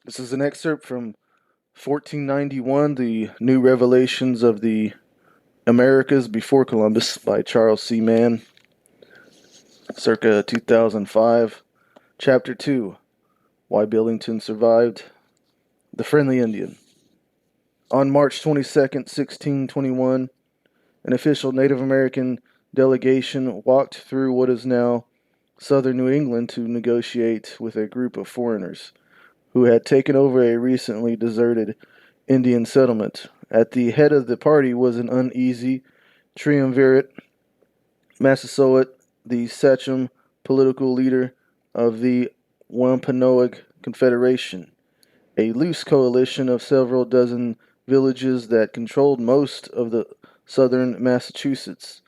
This is an excerpt from 1491, The New Revelations of the Americas Before Columbus by Charles C. Mann, circa 2005. Chapter 2, Why Billington Survived. The Friendly Indian. On March 22nd, 1621, an official Native American delegation walked through what is now southern New England to negotiate with a group of foreigners who had taken over a recently deserted Indian settlement. At the head of the party was an uneasy triumvirate, Massasoit, the sachem political leader of the Wampanoag Confederation, a loose coalition of several dozen villages that controlled most of the southern Massachusetts.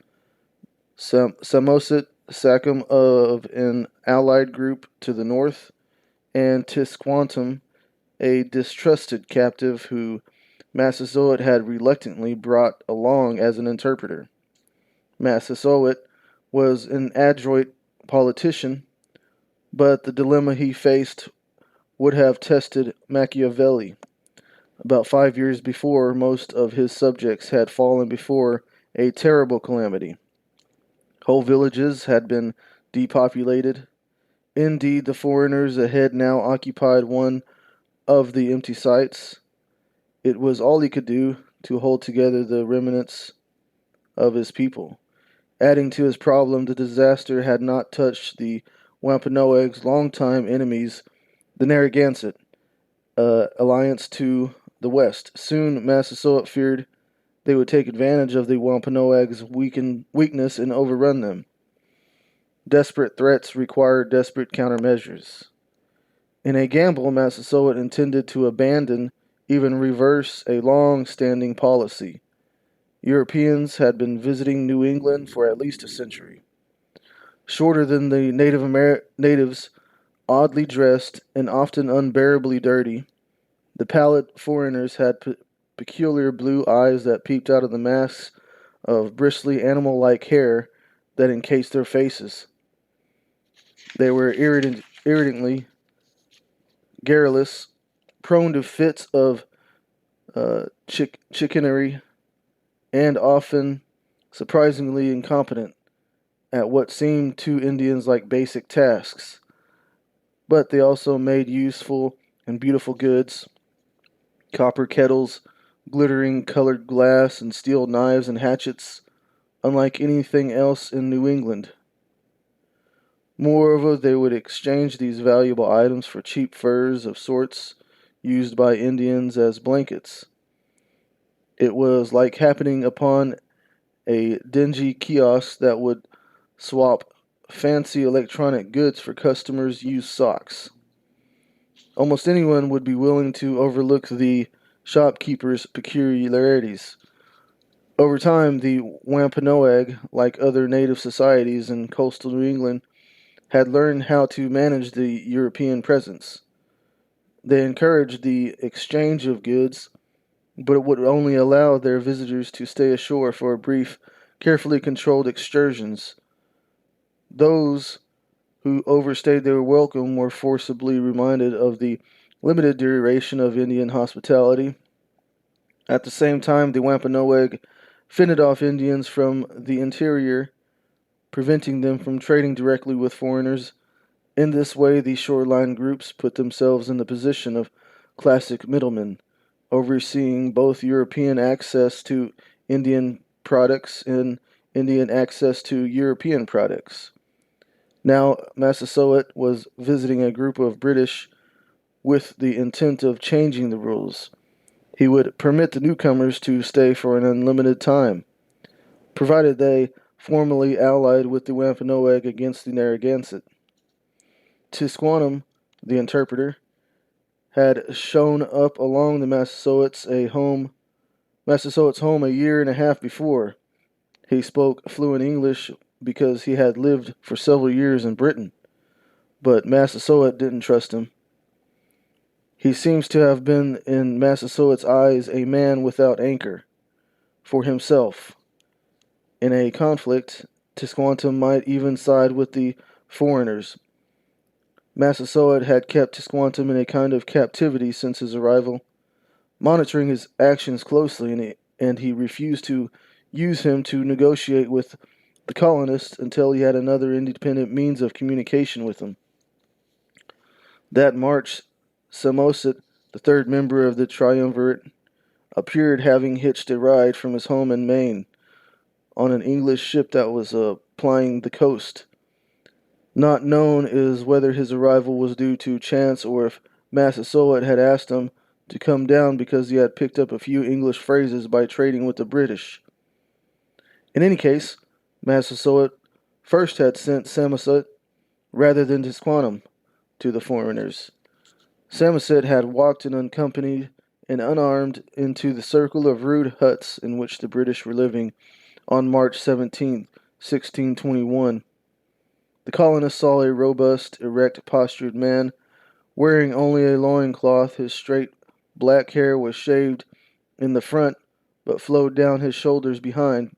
Samoset, Sachem of an allied group to the north, and Tisquantum, a distrusted captive who Massasoit had reluctantly brought along as an interpreter. Massasoit was an adroit politician, but the dilemma he faced would have tested Machiavelli. About 5 years before, most of his subjects had fallen before a terrible calamity. Whole villages had been depopulated. Indeed, the foreigners ahead now occupied one of the empty sites. It was all he could do to hold together the remnants of his people. Adding to his problem, the disaster had not touched the Wampanoags' longtime enemies, the Narragansett alliance to the west. Soon, Massasoit feared they would take advantage of the Wampanoags' weakness and overrun them. Desperate threats required desperate countermeasures. In a gamble, Massasoit intended to abandon, even reverse, a long standing policy. Europeans had been visiting New England for at least a century. Shorter than the natives, oddly dressed, and often unbearably dirty, the pallid foreigners had peculiar blue eyes that peeped out of the masks of bristly animal like hair that encased their faces. They were irritantly garrulous, prone to fits of chicanery, and often surprisingly incompetent at what seemed to Indians like basic tasks. But they also made useful and beautiful goods: copper kettles, glittering colored glass, and steel knives and hatchets, unlike anything else in New England. Moreover, they would exchange these valuable items for cheap furs of sorts used by Indians as blankets. It was like happening upon a dingy kiosk that would swap fancy electronic goods for customers' used socks. Almost anyone would be willing to overlook the shopkeeper's peculiarities. Over time, the Wampanoag, like other native societies in coastal New England, had learned how to manage the European presence. They encouraged the exchange of goods, but it would only allow their visitors to stay ashore for brief, carefully controlled excursions. Those who overstayed their welcome were forcibly reminded of the limited duration of Indian hospitality. At the same time, the Wampanoag fended off Indians from the interior, preventing them from trading directly with foreigners. In this way, the shoreline groups put themselves in the position of classic middlemen, overseeing both European access to Indian products and Indian access to European products. Now, Massasoit was visiting a group of British with the intent of changing the rules. He would permit the newcomers to stay for an unlimited time, provided they formally allied with the Wampanoag against the Narragansett. Tisquantum, the interpreter, had shown up along the Massasoit's home a year and a half before. He spoke fluent English because he had lived for several years in Britain, but Massasoit didn't trust him. He seems to have been, in Massasoit's eyes, a man without anchor for himself. In a conflict, Tisquantum might even side with the foreigners, Massasoit had kept Tisquantum in a kind of captivity since his arrival, monitoring his actions closely, and he refused to use him to negotiate with the colonists until he had another independent means of communication with them. That March, Samoset, the third member of the triumvirate, appeared having hitched a ride from his home in Maine on an English ship that was plying the coast. Not known is whether his arrival was due to chance or if Massasoit had asked him to come down because he had picked up a few English phrases by trading with the British. In any case, Massasoit first had sent Samoset rather than Tisquantum to the foreigners. Samoset had walked unaccompanied and unarmed into the circle of rude huts in which the British were living on March 17, 1621. The colonists saw a robust, erect postured man, wearing only a loin cloth. His straight black hair was shaved in the front, but flowed down his shoulders behind.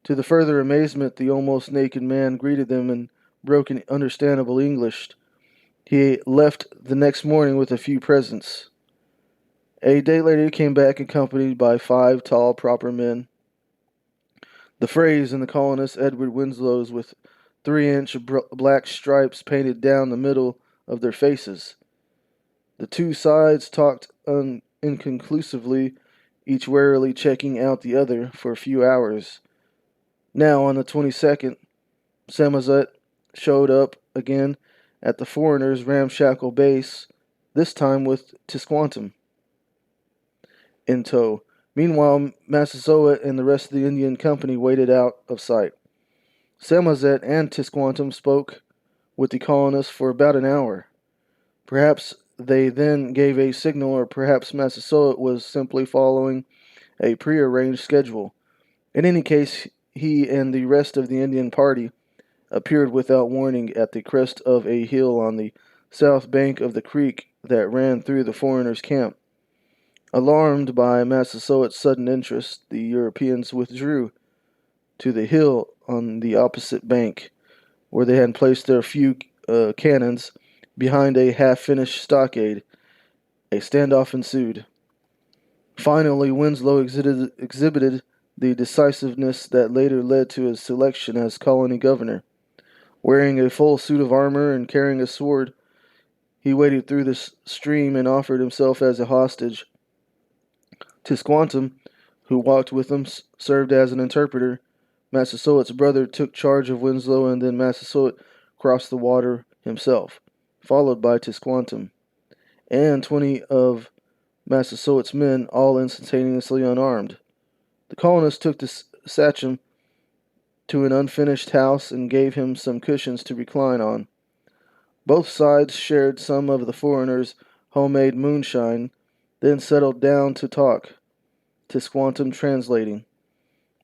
To the further amazement, the almost naked man greeted them in broken, understandable English. He left the next morning with a few presents. A day later, he came back accompanied by 5 tall, proper men. The phrase in the colonist Edward Winslow's with 3-inch black stripes painted down the middle of their faces. The two sides talked inconclusively, each warily checking out the other for a few hours. Now, on the 22nd, Samoset showed up again at the foreigners' ramshackle base, this time with Tisquantum in tow. Meanwhile, Massasoit and the rest of the Indian company waited out of sight. Samoset and Tisquantum spoke with the colonists for about an hour. Perhaps they then gave a signal, or perhaps Massasoit was simply following a prearranged schedule. In any case, he and the rest of the Indian party appeared without warning at the crest of a hill on the south bank of the creek that ran through the foreigners' camp. Alarmed by Massasoit's sudden interest, the Europeans withdrew to the hill on the opposite bank, where they had placed their few cannons behind a half-finished stockade. A standoff ensued. Finally, Winslow exhibited the decisiveness that later led to his selection as colony governor. Wearing a full suit of armor and carrying a sword, he waded through the stream and offered himself as a hostage. Tisquantum, who walked with him, served as an interpreter. Massasoit's brother took charge of Winslow, and then Massasoit crossed the water himself, followed by Tisquantum and 20 of Massasoit's men, all instantaneously unarmed. The colonists took the sachem to an unfinished house and gave him some cushions to recline on. Both sides shared some of the foreigners' homemade moonshine, then settled down to talk, Tisquantum translating.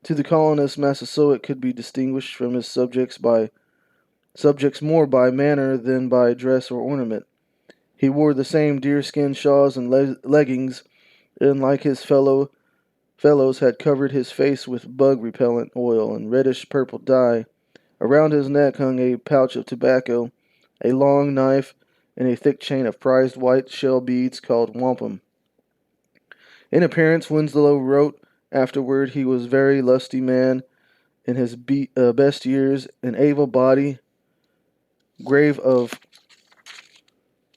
To the colonists, Massasoit could be distinguished from his subjects more by manner than by dress or ornament. He wore the same deerskin shawls and leggings, and like his fellows had covered his face with bug-repellent oil and reddish-purple dye. Around his neck hung a pouch of tobacco, a long knife, and a thick chain of prized white shell beads called wampum. In appearance, Winslow wrote afterward, he was a very lusty man in his best years, an able body, grave of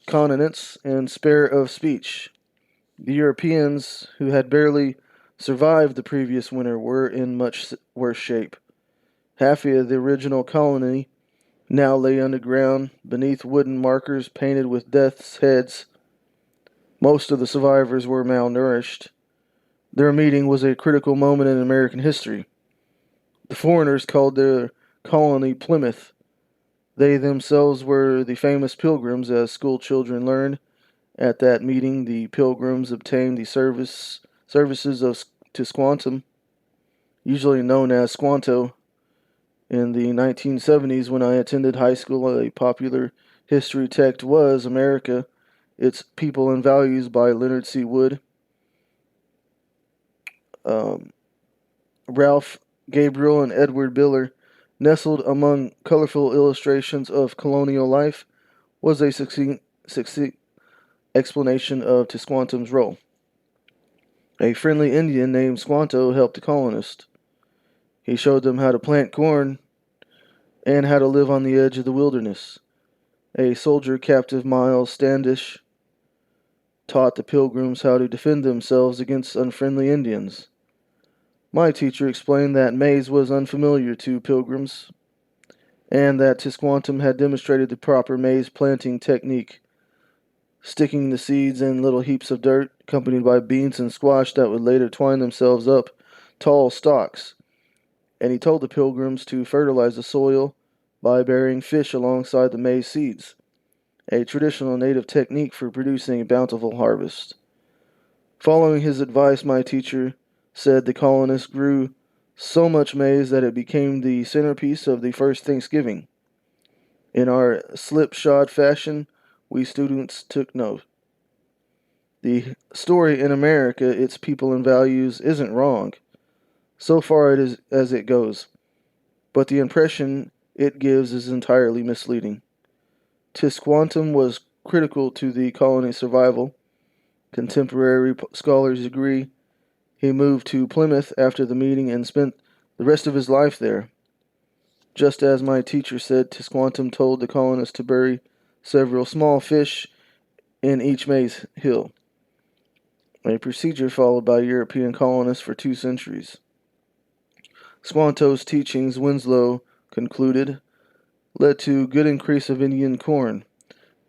countenance, and spare of speech. The Europeans, who had barely survived the previous winter, were in much worse shape. Half of the original colony now lay underground beneath wooden markers painted with death's heads. Most of the survivors were malnourished. Their meeting was a critical moment in American history. The foreigners called their colony Plymouth. They themselves were the famous Pilgrims, as school children learned. At that meeting, the Pilgrims obtained the services of Tisquantum, usually known as Squanto. In the 1970s, when I attended high school, a popular history text was America, Its People and Values by Leonard C. Wood. Ralph Gabriel and Edward Biller, nestled among colorful illustrations of colonial life, was a succinct explanation of Tisquantum's role. A friendly Indian named Squanto helped the colonists. He showed them how to plant corn and how to live on the edge of the wilderness. A soldier captive, Miles Standish, taught the pilgrims how to defend themselves against unfriendly Indians. My teacher explained that maize was unfamiliar to pilgrims and that Tisquantum had demonstrated the proper maize planting technique, sticking the seeds in little heaps of dirt, accompanied by beans and squash that would later twine themselves up tall stalks. And he told the pilgrims to fertilize the soil by burying fish alongside the maize seeds, a traditional native technique for producing a bountiful harvest. Following his advice, my teacher said the colonists grew so much maize that it became the centerpiece of the first Thanksgiving. In our slipshod fashion, we students took note. The story in America, its people and values, isn't wrong. So far it is as it goes, but the impression it gives is entirely misleading. Tisquantum was critical to the colony's survival. Contemporary scholars agree. He moved to Plymouth after the meeting and spent the rest of his life there. Just as my teacher said, Tisquantum told the colonists to bury several small fish in each maize hill, a procedure followed by European colonists for 2 centuries. Squanto's teachings, Winslow concluded, led to good increase of Indian corn,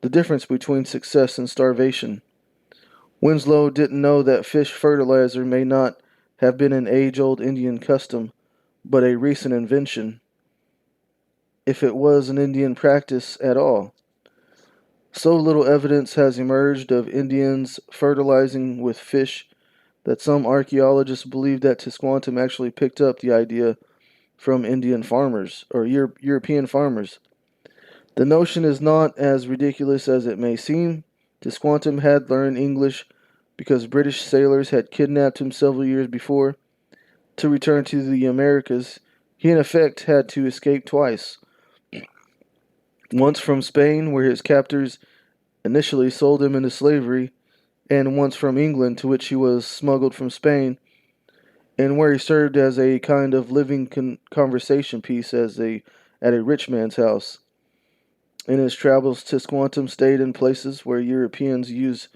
the difference between success and starvation. Winslow didn't know that fish fertilizer may not have been an age-old Indian custom, but a recent invention, if it was an Indian practice at all. So little evidence has emerged of Indians fertilizing with fish that some archaeologists believe that Tisquantum actually picked up the idea from Indian farmers or European farmers. The notion is not as ridiculous as it may seem. Tisquantum had learned English because British sailors had kidnapped him several years before. To return to the Americas, he in effect had to escape twice. Once from Spain, where his captors initially sold him into slavery, and once from England, to which he was smuggled from Spain, and where he served as a kind of living conversation piece at a rich man's house. In his travels, Tisquantum stayed in places where Europeans used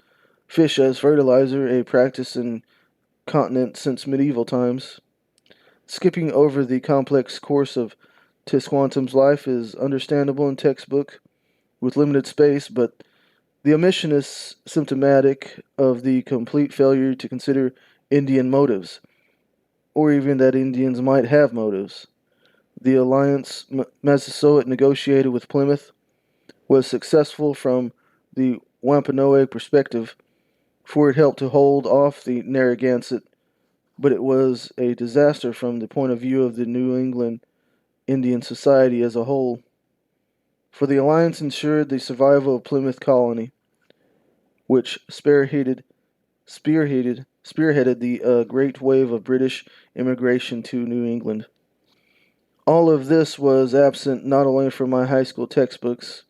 fish as fertilizer, a practice in continent since medieval times. Skipping over the complex course of Tisquantum's life is understandable in textbook with limited space, but the omission is symptomatic of the complete failure to consider Indian motives, or even that Indians might have motives. The alliance Massasoit negotiated with Plymouth was successful from the Wampanoag perspective, for it helped to hold off the Narragansett, but it was a disaster from the point of view of the New England Indian Society as a whole, for the alliance ensured the survival of Plymouth colony, which spearheaded the great wave of British immigration to New England. All of this was absent not only from my high school textbooks,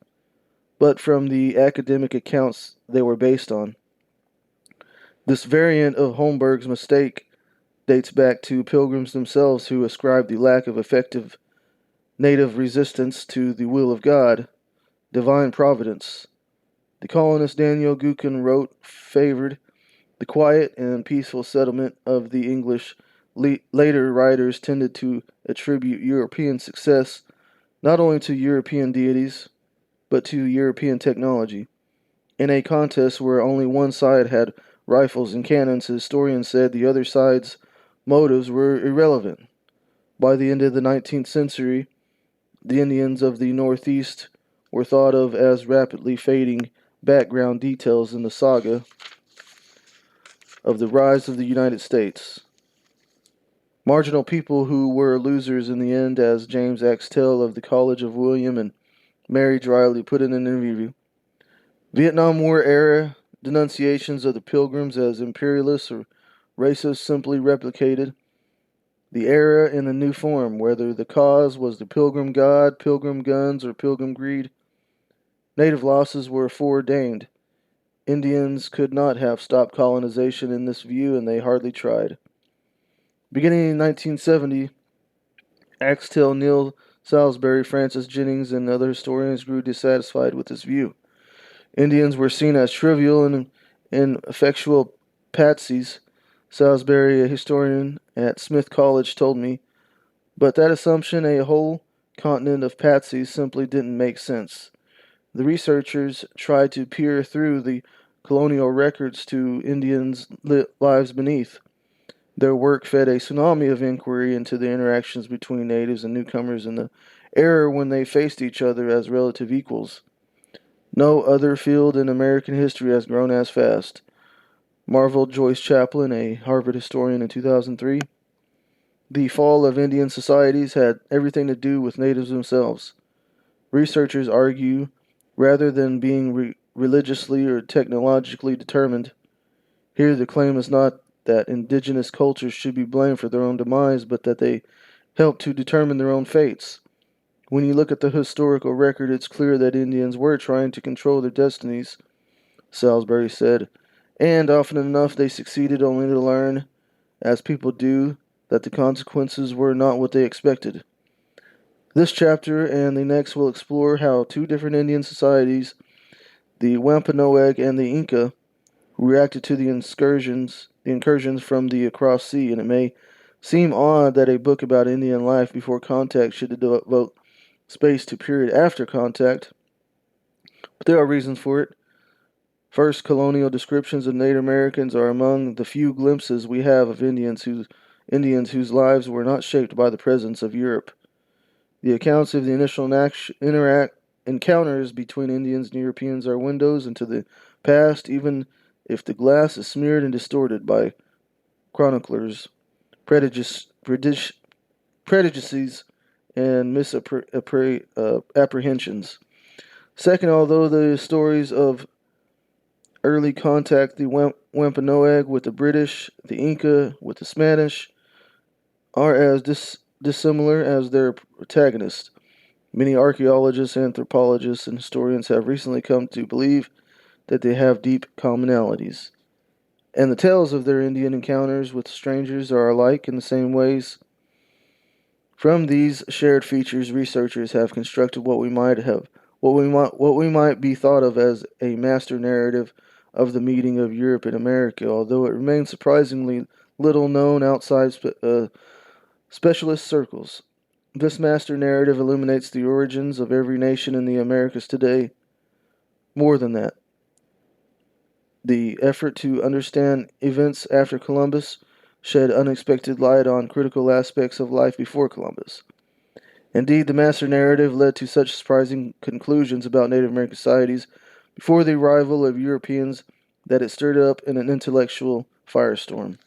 but from the academic accounts they were based on. This variant of Holmberg's mistake dates back to pilgrims themselves who ascribed the lack of effective native resistance to the will of God, divine providence. The colonist Daniel Gookin wrote favored the quiet and peaceful settlement of the English. Later writers tended to attribute European success not only to European deities, but to European technology. In a contest where only one side had rifles and cannons, historians said the other side's motives were irrelevant. By the end of the 19th century, the Indians of the Northeast were thought of as rapidly fading background details in the saga of the rise of the United States. Marginal people who were losers in the end, as James Axtell of the College of William and Mary dryly put in an interview. Vietnam War era denunciations of the Pilgrims as imperialists or racists simply replicated the era in a new form, whether the cause was the Pilgrim God, Pilgrim guns, or Pilgrim greed. native losses were foreordained. Indians could not have stopped colonization in this view, and they hardly tried. Beginning in 1970, Axtell, Neil Salisbury, Francis Jennings, and other historians grew dissatisfied with this view. Indians were seen as trivial and ineffectual patsies, Salisbury, a historian at Smith College, told me, but that assumption, a whole continent of patsies, simply didn't make sense. The researchers tried to peer through the colonial records to Indians' lives beneath. Their work fed a tsunami of inquiry into the interactions between natives and newcomers and the era when they faced each other as relative equals. No other field in American history has grown as fast, marveled Joyce Chaplin, a Harvard historian, in 2003. The fall of Indian societies had everything to do with natives themselves. Researchers argue, rather than being religiously or technologically determined, here the claim is not that indigenous cultures should be blamed for their own demise, but that they helped to determine their own fates. When you look at the historical record, it's clear that Indians were trying to control their destinies, Salisbury said, and often enough they succeeded only to learn, as people do, that the consequences were not what they expected. This chapter and the next will explore how two different Indian societies, the Wampanoag and the Inca, reacted to the incursions from the across sea, and it may seem odd that a book about Indian life before contact should devote space to period after contact, but there are reasons for it. First, colonial descriptions of Native Americans are among the few glimpses we have of Indians whose lives were not shaped by the presence of Europe. The accounts of the initial encounters between Indians and Europeans are windows into the past, even if the glass is smeared and distorted by chroniclers' prejudices and misapprehensions. Second, although the stories of early contact, the Wampanoag with the British, the Inca with the Spanish, are as dissimilar as their protagonists. Many archaeologists, anthropologists, and historians have recently come to believe that they have deep commonalities, and the tales of their Indian encounters with strangers are alike in the same ways. From these shared features, researchers have constructed what we might be thought of as a master narrative of the meeting of Europe and America, although it remains surprisingly little known outside specialist circles. This master narrative illuminates the origins of every nation in the Americas today. More than that, the effort to understand events after Columbus shed unexpected light on critical aspects of life before Columbus. Indeed, the master narrative led to such surprising conclusions about Native American societies before the arrival of Europeans that it stirred up in an intellectual firestorm.